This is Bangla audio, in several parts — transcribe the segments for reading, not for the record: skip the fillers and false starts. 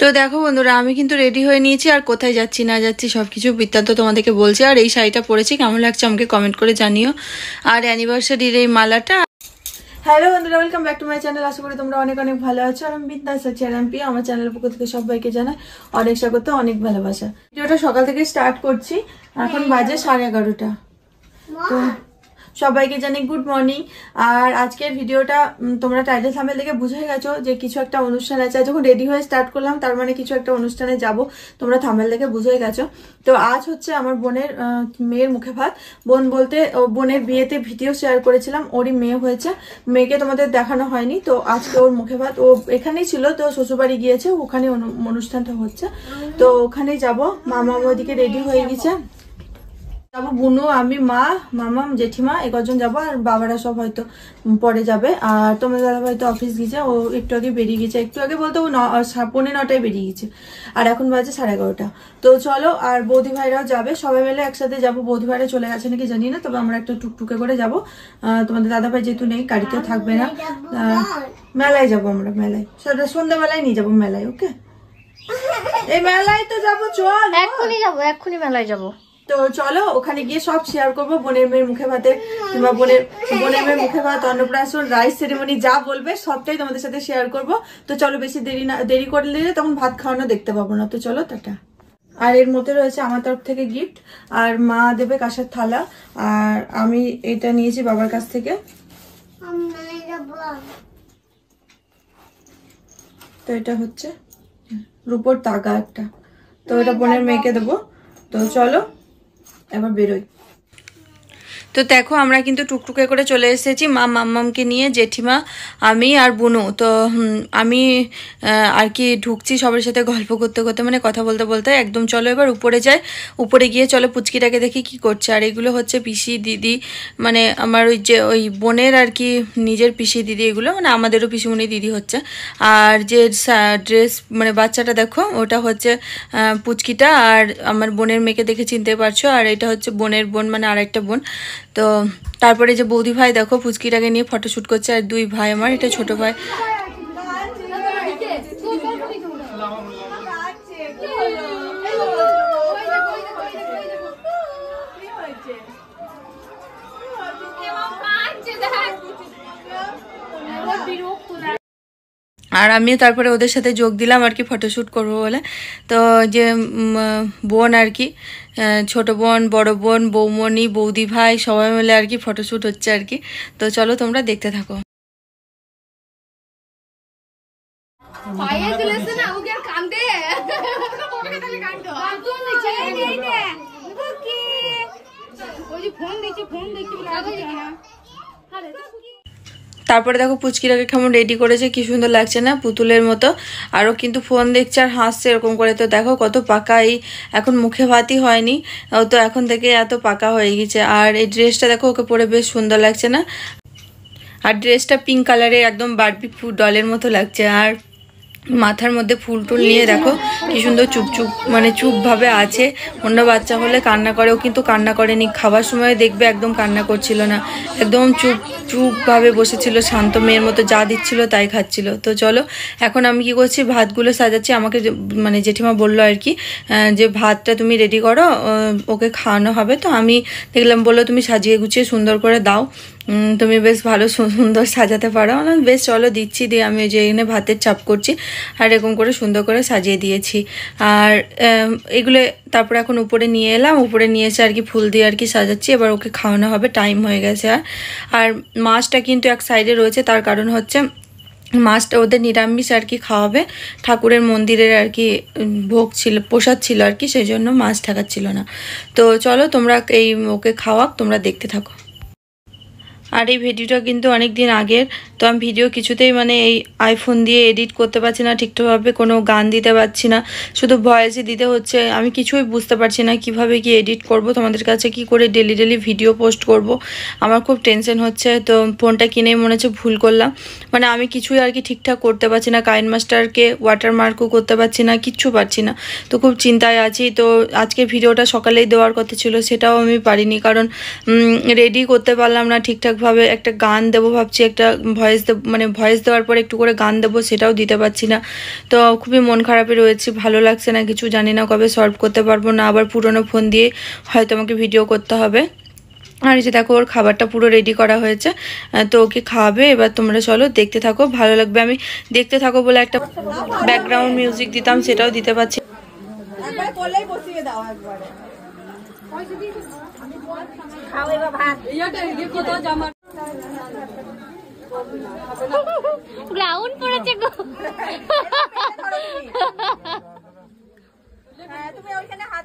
তো দেখো বন্ধুরা, আমি কিন্তু রেডি হয়ে নিয়েছি আর কোথায় যাচ্ছি না যাচ্ছি সবকিছু বৃত্তান্ত তোমাদেরকে বলছি। আর এই শাড়িটা পরেছি, কেমন লাগছে আমাকে কমেন্ট করে জানিও। আর অ্যানিভার্সারির এই মালাটা। হ্যালো বন্ধুরা, welcome back to my channel. আশা করি তোমরা অনেক অনেক ভালো আছো। আর আমি বিন্দাস আছি আর এমপি। আমার চ্যানেলের পক্ষ থেকে সবাইকে জানাই অনেক স্বাগত, অনেক ভালোবাসা। ভিডিওটা সকাল থেকে স্টার্ট করছি, এখন বাজে 11:30। তো সবাইকে জানি গুড মর্নিং। আর আজকের ভিডিওটা তোমরা টাইটেল থাম্বনেল দেখে বুঝে গেছো যে কিছু একটা অনুষ্ঠান আছে। যখন রেডি হয়ে স্টার্ট করলাম তার মানে কিছু একটা অনুষ্ঠানে যাব, তোমরা থাম্বনেল দেখে বুঝে গেছো। তো আজ হচ্ছে আমার বোনের মেয়ের মুখে ভাত। বোন বলতে বোনের বিয়েতে ভিডিও শেয়ার করেছিলাম, ওরই মেয়ে হয়েছে। মেয়েকে তোমাদের দেখানো হয়নি, তো আজকে ওর মুখে ভাত। ও এখানেই ছিল, তো শ্বশুরবাড়ি গিয়েছে, ওখানে অনুষ্ঠানটা হচ্ছে, তো ওখানেই যাব। মামা ওইদিকে রেডি হয়ে গেছে, যাবো বুনু, আমি, মা, মামা, জেঠিমা কজন যাবো। আর বাবারা সব হয়তো পরে যাবে। আর তোমাদের দাদা হয়তো অফিস গেছে, ও একটু আগে বেরিয়ে গেছে। একটু আগে বলতে ও 9:45 বেরিয়ে গেছে, আর এখন বাজে 11:30। তো চলো, আর বৌদি ভাইরাও যাবে, সবাই মিলে একসাথে যাবো। বৌদি ভাইরা চলে গেছে নাকি জানি না, তবে আমরা একটা টুকটুকে করে যাবো। তোমাদের দাদা ভাই যেহেতু নেই, গাড়িতে থাকবে না। মেলায় যাবো আমরা, মেলায় সন্ধ্যাবেলায় নিয়ে যাবো মেলায়। ওকে, এই মেলায় তো যাবো, চল এক্ষুনি যাবো, এক্ষুনি মেলায় যাবো। তো চলো, ওখানে গিয়ে সব শেয়ার করবো। বোনের মেয়ের মুখে ভাতে কিংবা বোনের মেয়ের মুখে ভাত, অন্নপ্রাশন, রাইস সেরেমনি, যা বলবে সবটাই তোমাদের সাথে শেয়ার করব। তো চলো, বেশি দেরি করলে তখন ভাত খাওয়ানো দেখতে পাবো না। তো চলো, টাটা। আর এর মধ্যে রয়েছে আমার তরফ থেকে গিফট, আর মা দেবে কাঁসার থালা, আর আমি এটা নিয়েছি বাবার কাছ থেকে। তো এটা হচ্ছে রূপোর তাগা একটা, তো এটা বোনের মেয়েকে দেবো। তো চলো এবার বেরোই। তো দেখো, আমরা কিন্তু টুকটুকে করে চলে এসেছি, মা মাম্মামকে নিয়ে, জেঠিমা, আমি আর বুনু। তো আমি আর কি ঢুকছি সবার সাথে গল্প করতে করতে, মানে কথা বলতে বলতে একদম। চলো এবার উপরে যাই, উপরে গিয়ে চলো পুচকিটাকে দেখি কি করছে। আর এগুলো হচ্ছে পিসি দিদি, মানে আমার ওই বোনের আর কি নিজের পিসি দিদি এগুলো, মানে আমাদেরও পিসিমণি দিদি হচ্ছে। আর যে ড্রেস মানে বাচ্চাটা দেখো, ওটা হচ্ছে পুচকিটা। আর আমার বোনের মেয়েকে দেখে চিনতে পারছো। আর এটা হচ্ছে বোনের বোন, মানে আর একটা বোন। তো তারপরে যে বৌদি ভাই দেখো পুচকিটাকে নিয়ে ফটোশ্যুট করছে। আর দুই ভাই আমার, এটা ছোট ভাই। আর আমিও তারপরে ওদের সাথে যোগ দিলাম আর কি, ফটোশ্যুট করবো বলে। তো যে বোন আর কি, ছোট বোন, বড় বোন, বৌমণি, বৌদি ভাই সবাই মিলে আর কি ফটোশ্যুট হচ্ছে আর কি। তো চলো তোমরা দেখতে থাকো। তারপরে দেখো পুচকিটাকে কেমন রেডি করেছে, কি সুন্দর লাগছে না, পুতুলের মতো। আরও কিন্তু ফোন দেখছে আর হাসছে এরকম করে। তো দেখো কত পাকা, এই এখন মুখে ভাতই হয়নি, ও তো এখন থেকে এত পাকা হয়ে গেছে। আর এই ড্রেসটা দেখো, ওকে পরে বেশ সুন্দর লাগছে না। আর ড্রেসটা পিঙ্ক কালারের, একদম বারবি ডলের মতো লাগছে। আর মাথার মধ্যে ফুল টুল নিয়ে দেখো কি সুন্দর চুপচুপ, মানে চুপভাবে আছে। অন্য বাচ্চা হলে কান্না করেও, কিন্তু কান্না করেনি। খাবার সময় দেখবে একদম কান্না করছিল না, একদম চুপভাবে বসেছিল, শান্ত মেয়ের মতো, যা দিচ্ছিল তাই খাচ্ছিল। তো চলো এখন আমি কি করছি, ভাতগুলো সাজাচ্ছি। আমাকে মানে জেঠিমা বললো আর কি যে ভাতটা তুমি রেডি করো, ওকে খাওয়ানো হবে। তো আমি দেখলাম, বললো তুমি সাজিয়ে গুছিয়ে সুন্দর করে দাও, তুমি বেশ ভালো সুন্দর সাজাতে পারো। বেশ চলো দিচ্ছি। দিয়ে আমি যে এখানে ভাতের চাপ করছি, আর এরকম করে সুন্দর করে সাজিয়ে দিয়েছি। আর এগুলো তারপরে এখন উপরে নিয়ে এলাম, উপরে নিয়ে এসে আর কি ফুল দিয়ে আর কি সাজাচ্ছি। এবার ওকে খাওয়ানো হবে, টাইম হয়ে গেছে। আর মাছটা কিন্তু এক সাইডে রয়েছে, তার কারণ হচ্ছে মাছটা ওদের নিরামিষ আর কি খাওয়াবে, ঠাকুরের মন্দিরের আর কি ভোগ ছিল, প্রসাদ ছিল আর কি, সেই জন্য মাছ ঠাকাচ্ছিল না। তো চলো তোমরা এই ওকে খাওয়াক, তোমরা দেখতে থাকো। আর এই ভিডিওটা কিন্তু অনেক দিন আগের, তো আমি ভিডিও কিছুতেই মানে এই আইফোন দিয়ে এডিট করতে পারছি না ঠিকঠাকভাবে, কোনো গান দিতে পারছি না, শুধু ভয়েসই দিতে হচ্ছে। আমি কিছুই বুঝতে পারছি না কিভাবে কি এডিট করব, তোমাদের কাছে কি করে ডেলি ভিডিও পোস্ট করব। আমার খুব টেনশন হচ্ছে। তো ফোনটা কিনেই মনে হচ্ছে ভুল করলাম, মানে আমি কিছুই আর কি ঠিকঠাক করতে পারছি না, কাইন মাস্টারকে ওয়াটারমার্কও করতে পারছি না, কিচ্ছু পারছি না। তো খুব চিন্তায় আছি। তো আজকে ভিডিওটা সকালেই দেওয়ার কথা ছিল, সেটাও আমি পারিনি, কারণ রেডি করতে পারলাম না ঠিকঠাকভাবে। একটা গান দেবো ভাবছি, একটা ভয়েস মানে ভয়েস দেওয়ার পর একটু করে গান দেবো, সেটাও দিতে পারছি না। তো খুবই মন খারাপে রয়েছি, ভালো লাগছে না কিছু, জানি না কবে সলভ করতে পারবো না, আবার পুরনো ফোন দিয়ে হয়তো আমাকে ভিডিও করতে হবে। আর এই যে দেখো ওর খাবারটা পুরো রেডি করা হয়েছে, তো ওকে খাওয়াবে। এবার তোমরা চলো দেখতে থাকো, ভালো লাগবে। আমি দেখতে থাকো বলে একটা ব্যাকগ্রাউন্ড মিউজিক দিতাম, সেটাও দিতে পারছি। গ্রাউন্ড পড়েছে গো। তুমি ওইখানে হাত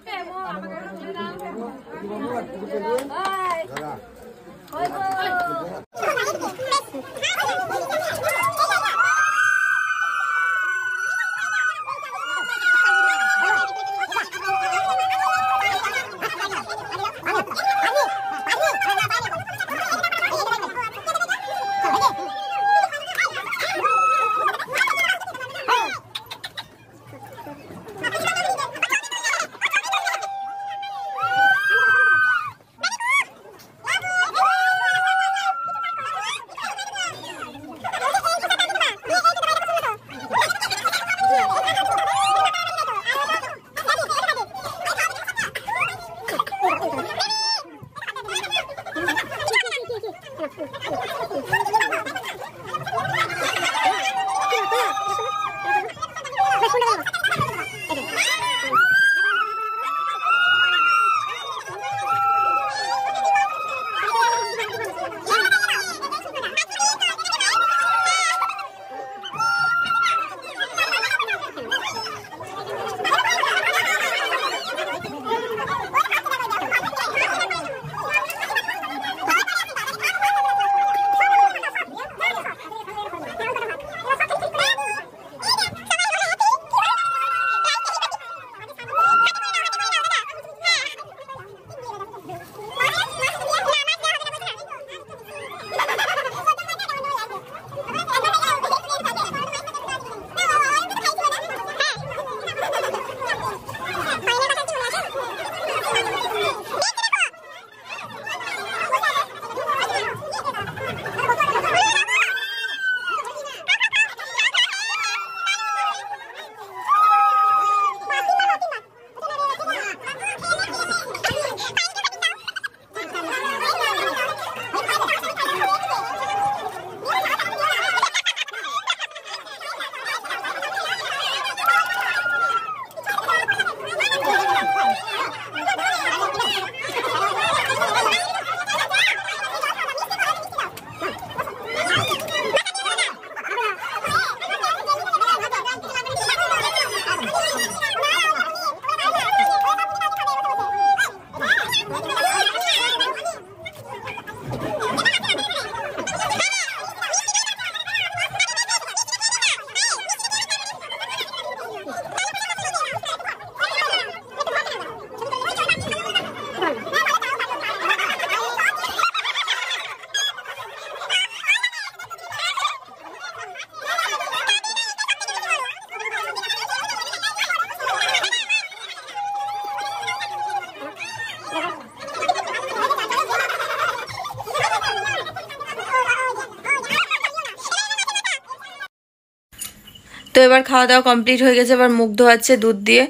তো এবার খাওয়া দাওয়া কমপ্লিট হয়ে গেছে, এবার মুখ ধোয়াচ্ছে দুধ দিয়ে।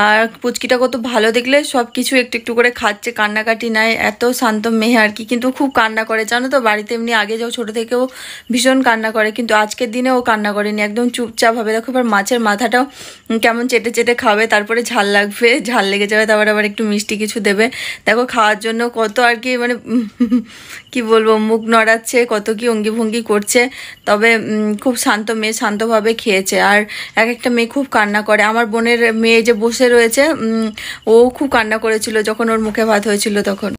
আর পুচকিটা কত ভালো, দেখলে সব কিছু একটু একটু করে খাচ্ছে, কান্নাকাটি নাই, এত শান্ত মেয়ে আর কি। কিন্তু খুব কান্না করে জানো তো, বাড়িতে এমনি আগে যাও ছোটো থেকেও ভীষণ কান্না করে, কিন্তু আজকের দিনে ও কান্না করেনি, একদম চুপচাপ হবে। দেখো এবার মাছের মাথাটাও কেমন চেটে চেটে খাবে, তারপরে ঝাল লাগবে, ঝাল লেগে যাবে, তারপরে আবার একটু মিষ্টি কিছু দেবে। দেখো খাওয়ার জন্য কত আর কি, মানে কি বলবো, মুখ নড়াচ্ছে, কত কি অঙ্গি ভঙ্গি করছে। তবে খুব শান্ত মেয়ে, শান্তভাবে খেয়েছে। আর এক একটা মেয়ে খুব কান্না করে। আমার বোনের মেয়ে যে বসে রয়েছে, ও খুব কান্না করেছিল যখন ওর মুখে ভাত হয়েছিল তখন।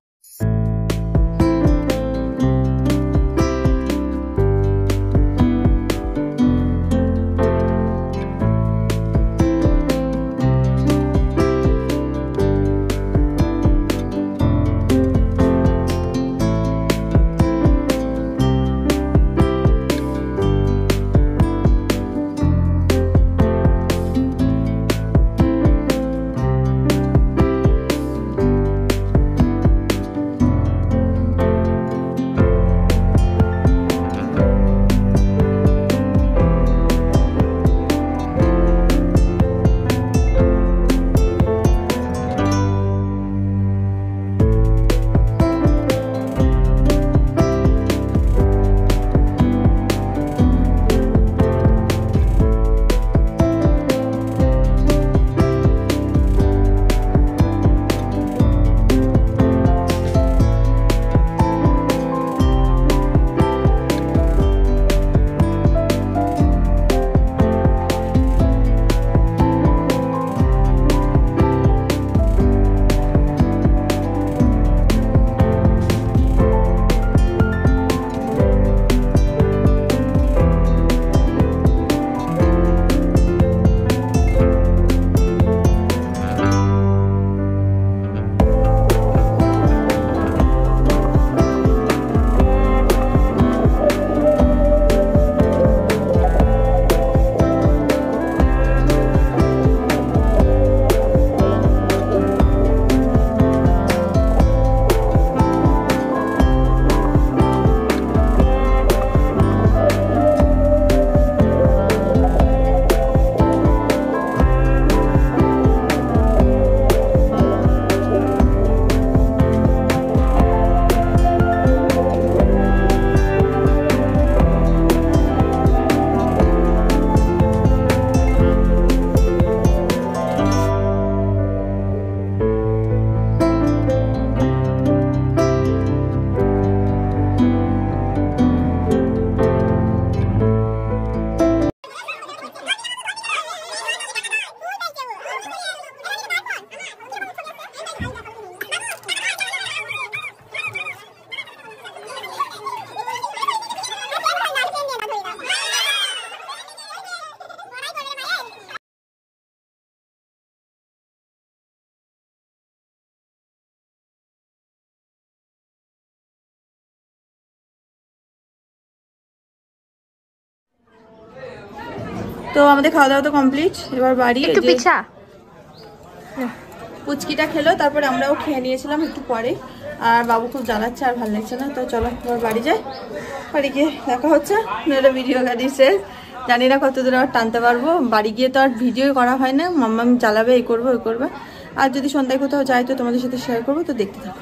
তো আমাদের খাওয়া দাওয়া তো কমপ্লিট, এবার বাড়ি। একটু পিছা পুচকিটা খেলো, তারপরে আমরাও খেয়ে নিয়েছিলাম একটু পরে। আর বাবু খুব জ্বালাচ্ছে, আর ভালো লাগছে না। তো চলো এবার বাড়ি যাই, বাড়ি গিয়ে দেখা হচ্ছে। মেয়েরা ভিডিও গাড়ি শেষ, জানি না কত দূর আবার টানতে পারবো। বাড়ি গিয়ে তো আর ভিডিও করা হয় না, মাম্মা জ্বালাবে, এই করবো ওই করবে। আর যদি সন্ধ্যায় কোথাও যাই তো তোমাদের সাথে শেয়ার করবো, তো দেখতে থাকো।